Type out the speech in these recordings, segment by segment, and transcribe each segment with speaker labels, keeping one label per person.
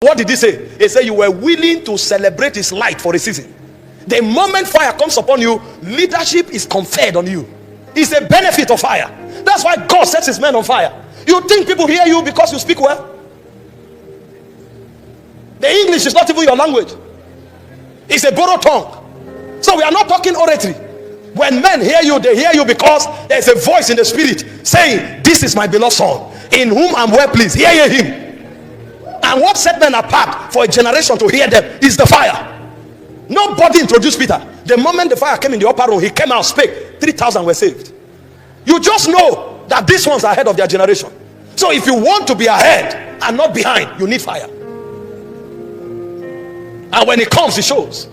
Speaker 1: What did he say? He said you were willing to celebrate his light for a season. The moment fire comes upon you, leadership is conferred on you. It's a benefit of fire. That's why God sets his men on fire. You think people hear you because you speak well? The English is not even your language. It's a borrowed tongue. So we are not talking oratory. When men hear you, they hear you because there's a voice in the spirit saying, this is my beloved son, in whom I'm well pleased. Hear him. And what set men apart for a generation to hear them is the fire. Nobody introduced Peter. The moment the fire came in the upper room, he came out, spake. 3,000 were saved. You just know that these ones are ahead of their generation. So if you want to be ahead and not behind, you need fire. And when it comes, it shows.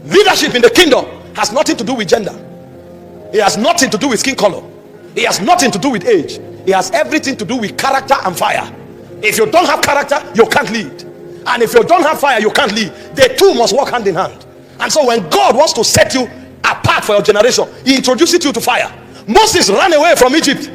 Speaker 1: Leadership in the kingdom has nothing to do with gender. It has nothing to do with skin color. It has nothing to do with age. It has everything to do with character and fire. If you don't have character, you can't lead. And if you don't have fire, you can't lead. The two must work hand in hand. And so when God wants to set you apart for your generation, he introduces you to fire. Moses ran away from Egypt,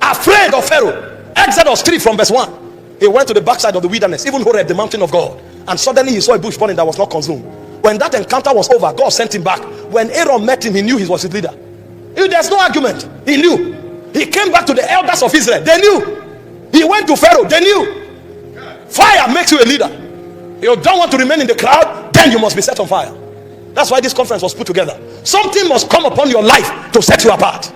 Speaker 1: afraid of Pharaoh. Exodus 3 from verse 1. He went to the backside of the wilderness, even Horeb, the mountain of God. And suddenly he saw a bush burning that was not consumed. When that encounter was over, God sent him back. When Aaron met him, he knew he was his leader. There's no argument. He knew. He came back to the elders of Israel. They knew. He went to Pharaoh. They knew. Fire makes you a leader. You don't want to remain in the crowd, then you must be set on fire. That's why this conference was put together. Something must come upon your life to set you apart.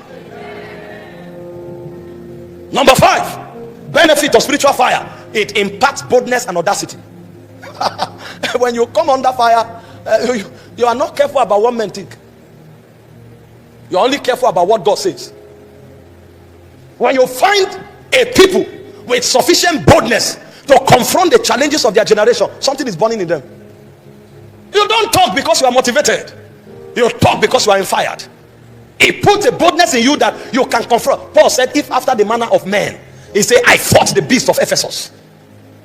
Speaker 1: Number 5, benefit of spiritual fire. It imparts boldness and audacity. When you come under fire, you are not careful about what men think. You're only careful about what God says. When you find a people with sufficient boldness to confront the challenges of their generation, something is burning in them. You don't talk because you are motivated. You talk because you are inspired. He puts a boldness in you that you can confront. Paul said, if after the manner of men, he said, I fought the beast of Ephesus.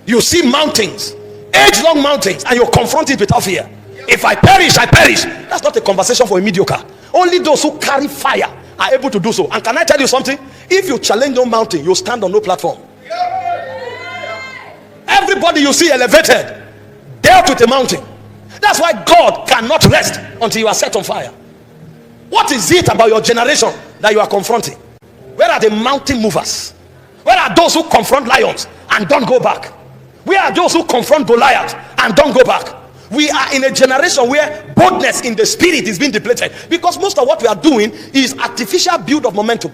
Speaker 1: You see mountains, age-long mountains, and you confront it without fear. If I perish, I perish. That's not a conversation for a mediocre. Only those who carry fire are able to do so. And can I tell you something? If you challenge no mountain, you stand on no platform. Everybody you see elevated dealt with a mountain. That's why God cannot rest until you are set on fire. What is it about your generation that you are confronting? Where are the mountain movers? Where are those who confront lions and don't go back? Where are those who confront Goliath and don't go back? We are in a generation where boldness in the spirit is being depleted, because most of what we are doing is artificial build of momentum.